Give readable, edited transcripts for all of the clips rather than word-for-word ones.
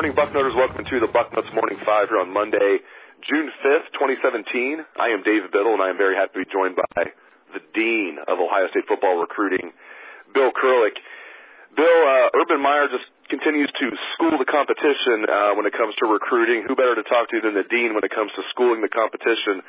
morning, Bucknutters. Welcome to the Bucknuts Morning Five here on Monday, June 5th, 2017. I am Dave Biddle, and I am very happy to be joined by the Dean of Ohio State football recruiting, Bill Kurelic. Bill, Urban Meyer just continues to school the competition when it comes to recruiting. Who better to talk to than the Dean when it comes to schooling the competition?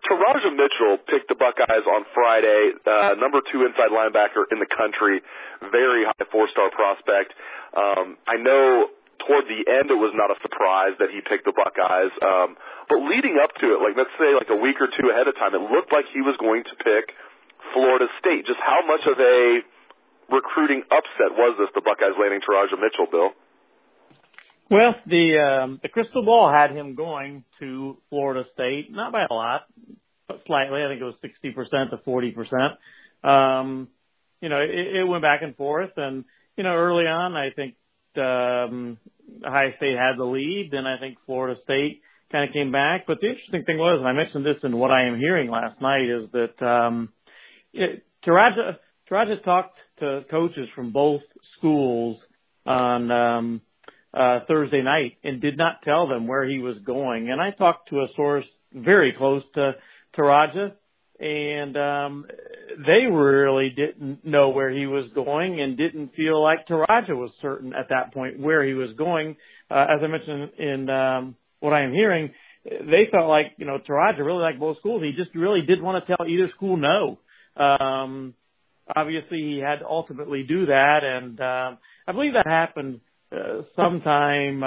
Teradja Mitchell picked the Buckeyes on Friday, number 2 inside linebacker in the country, very high 4-star prospect. I know toward the end it was not a surprise that he picked the Buckeyes, but leading up to it, let's say a week or two ahead of time, it looked like he was going to pick Florida State. Just how much of a recruiting upset was this, the Buckeyes landing Teradja Mitchell, Bill? Well, the crystal ball had him going to Florida State, not by a lot, but slightly. I think it was 60% to 40%. It went back and forth, and early on, I think Ohio State had the lead, and I think Florida State kind of came back. But the interesting thing was, and I mentioned this in what I am hearing last night, is that Teradja talked to coaches from both schools on Thursday night and did not tell them where he was going. And I talked to a source very close to Teradja, and they really didn't know where he was going and didn't feel like Teradja was certain at that point where he was going. As I mentioned in what I am hearing, they felt like, Teradja really liked both schools. He just really didn't want to tell either school no. Obviously, he had to ultimately do that, and I believe that happened sometime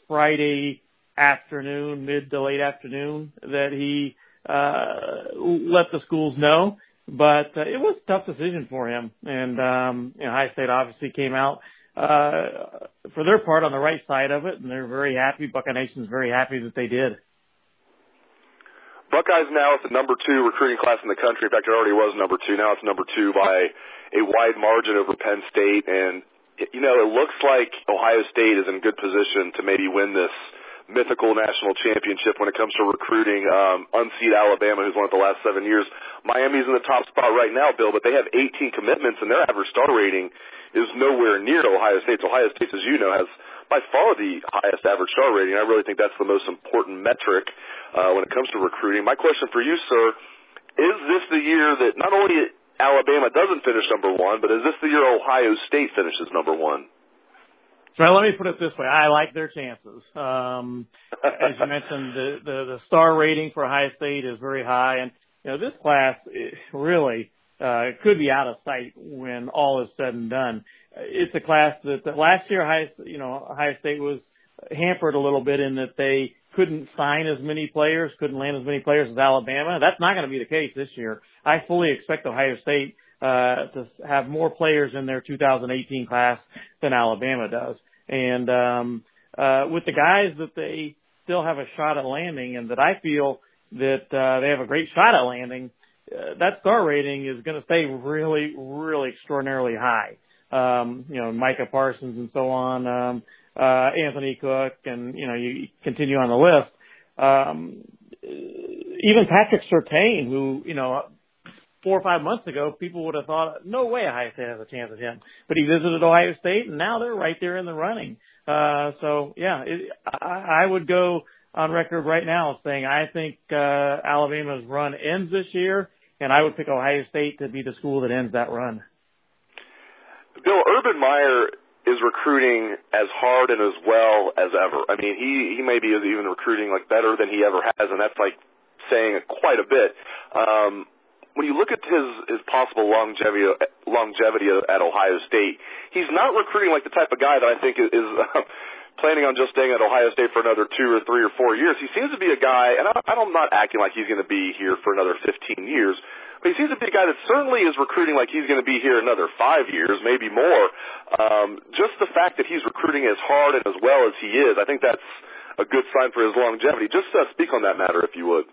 Friday afternoon, mid to late afternoon, that he let the schools know. But it was a tough decision for him, and Ohio State obviously came out for their part on the right side of it, and they're very happy. Buckeye Nation's very happy that they did. Buckeyes now is the number 2 recruiting class in the country. In fact, it already was number 2. Now it's number 2 by a wide margin over Penn State. And, it looks like Ohio State is in good position to maybe win this mythical national championship when it comes to recruiting unseed Alabama, who's won it the last 7 years. Miami's in the top spot right now, Bill, but they have 18 commitments, and their average star rating is nowhere near Ohio State's. Ohio State, as you know, has by far the highest average star rating. I really think that's the most important metric when it comes to recruiting. My question for you, sir, is this the year that not only Alabama doesn't finish number 1, but is this the year Ohio State finishes number 1? Well, let me put it this way. I like their chances. As you mentioned, the star rating for Ohio State is very high, and this class really could be out of sight when all is said and done. It's a class that last year Ohio State was hampered a little bit in that they couldn't sign as many players, couldn't land as many players as Alabama. That's not going to be the case this year. I fully expect Ohio State to have more players in their 2018 class than Alabama does. And with the guys that they still have a shot at landing, and that I feel that they have a great shot at landing, that star rating is going to stay really, really extraordinarily high. Micah Parsons and so on, Anthony Cook, and, you continue on the list. Even Patrick Surtain, who, 4 or 5 months ago, people would have thought, no way Ohio State has a chance at him. But he visited Ohio State, and now they're right there in the running. I would go on record right now saying I think Alabama's run ends this year, and I would pick Ohio State to be the school that ends that run. Bill, Urban Meyer is recruiting as hard and as well as ever. I mean, he maybe is even recruiting better than he ever has, and that's saying quite a bit. When you look at his possible longevity at Ohio State, he's not recruiting like the type of guy that I think is planning on just staying at Ohio State for another 2 or 3 or 4 years. He seems to be a guy, and I'm not acting like he's going to be here for another 15 years, but he seems to be a guy that certainly is recruiting like he's going to be here another 5 years, maybe more. Just the fact that he's recruiting as hard and as well as he is, I think that's a good sign for his longevity. Just speak on that matter, if you would.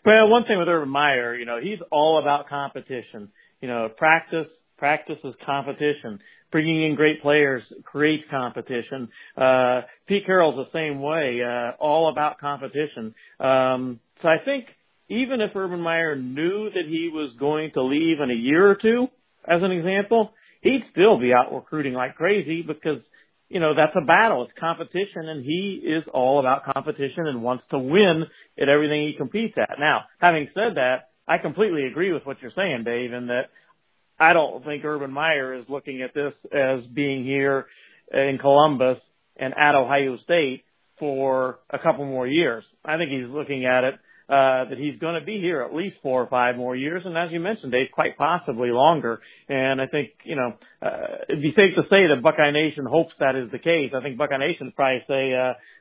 Well, one thing with Urban Meyer, he's all about competition. Practice is competition. Bringing in great players creates competition. Pete Carroll's the same way, all about competition. So I think even if Urban Meyer knew that he was going to leave in a year or two, as an example, he'd still be out recruiting like crazy because that's a battle. It's competition, and he is all about competition and wants to win at everything he competes at. Now, having said that, I completely agree with what you're saying, Dave, in that I don't think Urban Meyer is looking at this as being here in Columbus and at Ohio State for a couple more years. I think he's looking at it that he's going to be here at least 4 or 5 more years, and as you mentioned, Dave, quite possibly longer. And I think, it'd be safe to say that Buckeye Nation hopes that is the case. I think Buckeye Nation would probably say,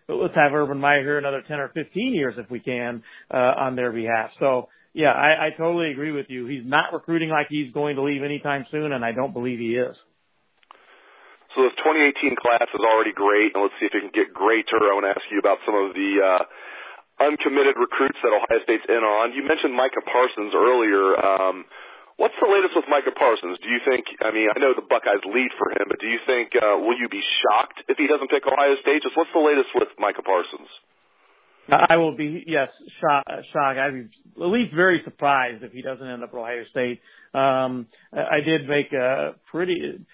let's have Urban Meyer here another 10 or 15 years if we can, on their behalf. So, yeah, I totally agree with you. He's not recruiting like he's going to leave anytime soon, and I don't believe he is. So this 2018 class is already great, and let's see if it can get greater. I want to ask you about some of the uncommitted recruits that Ohio State's in on. You mentioned Micah Parsons earlier. What's the latest with Micah Parsons? Do you think, I know the Buckeyes lead for him, but do you think, will you be shocked if he doesn't pick Ohio State? Just what's the latest with Micah Parsons? I will be, yes, shocked. I'd be at least very surprised if he doesn't end up at Ohio State. I did make a pretty,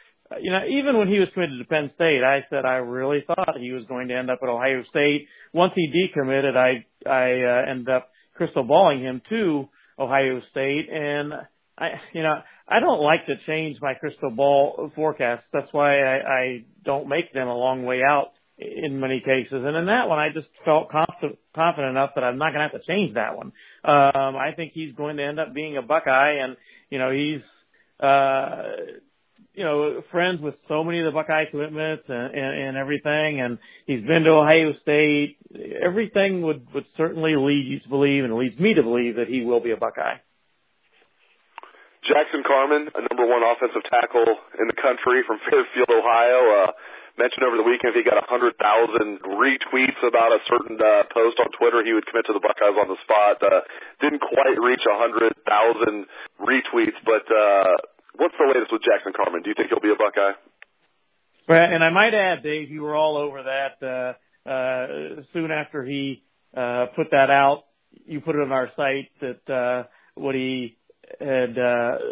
even when he was committed to Penn State, I said I really thought he was going to end up at Ohio State. Once he decommitted, I ended up crystal balling him to Ohio State, and I don't like to change my crystal ball forecast. That's why I don't make them a long way out in many cases. And in that one, I just felt confident enough that I'm not going to have to change that one. I think he's going to end up being a Buckeye, and, he's, friends with so many of the Buckeye commitments and everything, and he's been to Ohio State. Everything would certainly lead you to believe, and leads me to believe, that he will be a Buckeye. Jackson Carman, a number 1 offensive tackle in the country from Fairfield, Ohio, mentioned over the weekend if he got 100,000 retweets about a certain post on Twitter, he would commit to the Buckeyes on the spot. Didn't quite reach 100,000 retweets, but what's the latest with Jackson Carman? Do you think he'll be a Buckeye? Well, and I might add, Dave, you were all over that. Soon after he put that out, you put it on our site that what he had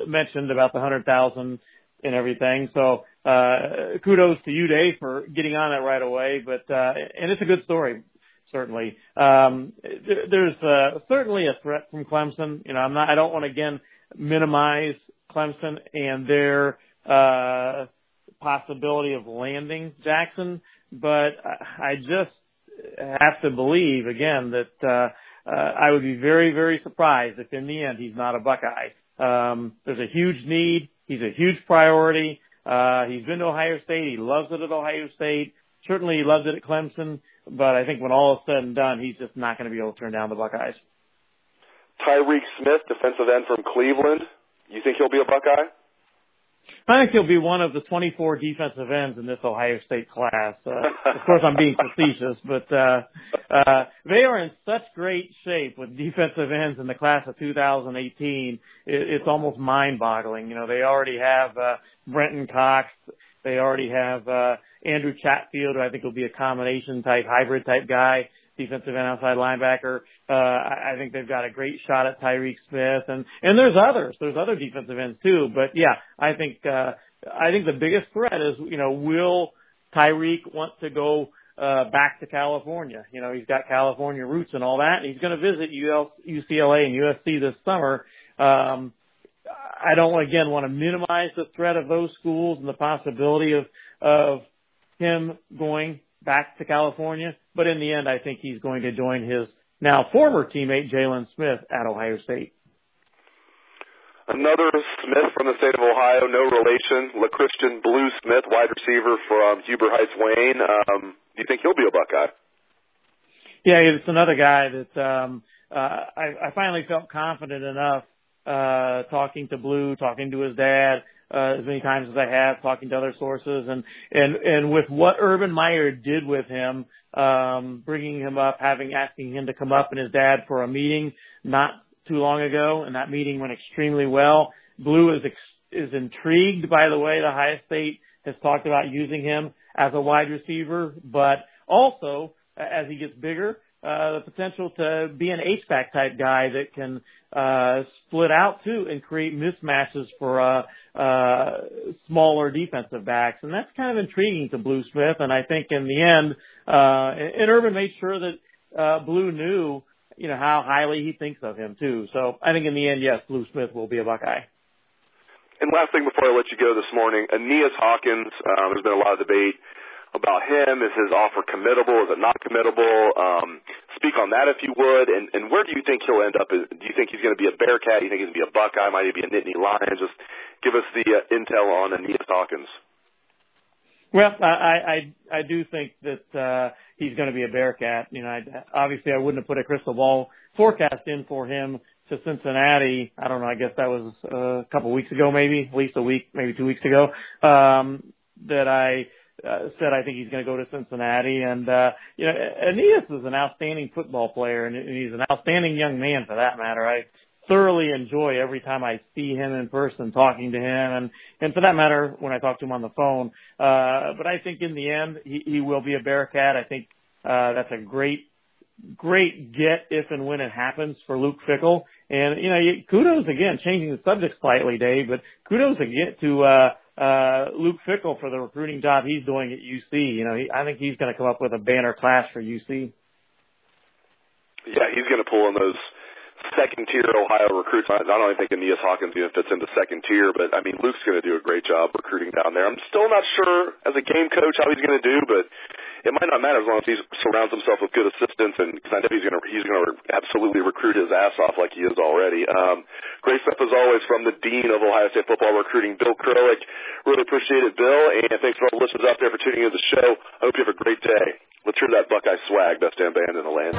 mentioned about the 100,000 and everything. So kudos to you, Dave, for getting on that right away. But and it's a good story, certainly. There's certainly a threat from Clemson. I don't want to again minimize Clemson and their possibility of landing Jackson, but I just have to believe again that I would be very, very surprised if in the end he's not a Buckeye. There's a huge need. He's a huge priority. He's been to Ohio State. He loves it at Ohio State. Certainly he loves it at Clemson, but I think when all is said and done, he's just not going to be able to turn down the Buckeyes. Tyreke Smith, defensive end from Cleveland. You think he'll be a Buckeye? I think he'll be one of the 24 defensive ends in this Ohio State class. Of course, I'm being facetious, but they are in such great shape with defensive ends in the class of 2018. It's almost mind-boggling. They already have Brenton Cox. They already have Andrew Chatfield, who I think will be a combination type, hybrid type guy, defensive end outside linebacker. I think they've got a great shot at Tyreke Smith, and there's others. There's other defensive ends too. But yeah, I think the biggest threat is, will Tyreke want to go back to California? He's got California roots and all that, and he's going to visit UCLA and USC this summer. I don't again want to minimize the threat of those schools and the possibility of him going back to California, but in the end, I think he's going to join his now former teammate Jalen Smith at Ohio State. Another Smith from the state of Ohio, no relation, LaChristian Blue Smith, wide receiver from Huber Heights, Wayne. Do you think he'll be a Buckeye? Yeah, it's another guy that I finally felt confident enough talking to Blue, talking to his dad, as many times as I have, talking to other sources, and with what Urban Meyer did with him, bringing him up, asking him to come up and his dad for a meeting not too long ago, and that meeting went extremely well. Blue is intrigued by the way the Ohio State has talked about using him as a wide receiver, but also as he gets bigger, the potential to be an H-back type guy that can split out too and create mismatches for smaller defensive backs, and that's kind of intriguing to Blue Smith. And I think in the end, and Urban made sure that Blue knew, how highly he thinks of him too. So I think in the end, yes, Blue Smith will be a Buckeye. And last thing before I let you go this morning, Aeneas Hawkins, there's been a lot of debate about him. Is his offer committable? Is it not committable? Speak on that if you would. And where do you think he'll end up? Do you think he's going to be a Bearcat? Do you think he's going to be a Buckeye? Might he be a Nittany Lion? Just give us the intel on Aeneas Hawkins. Well, I do think that he's going to be a Bearcat. Obviously I wouldn't have put a crystal ball forecast in for him to Cincinnati. I don't know. I guess that was a couple weeks ago, maybe at least a week, maybe 2 weeks ago, that I said I think he's going to go to Cincinnati. And Aeneas is an outstanding football player, and he's an outstanding young man for that matter. I thoroughly enjoy every time I see him in person, talking to him, and for that matter, when I talk to him on the phone. But I think in the end, he will be a Bearcat. I think that's a great get if and when it happens for Luke Fickell. And, kudos again, changing the subject slightly, Dave, but kudos again to Luke Fickell for the recruiting job he's doing at UC. I think he's going to come up with a banner class for UC. Yeah, he's going to pull in those second-tier Ohio recruits. I don't even think Aeneas Hawkins even fits into second tier, but, Luke's going to do a great job recruiting down there. I'm still not sure as a game coach how he's going to do, but it might not matter as long as he surrounds himself with good assistants, and because I know he's going to absolutely recruit his ass off like he is already. Great stuff as always from the Dean of Ohio State football recruiting, Bill Kurelic. Really appreciate it, Bill, and thanks for all the listeners out there for tuning into the show. I hope you have a great day. Let's hear that Buckeye swag, best damn band in the land.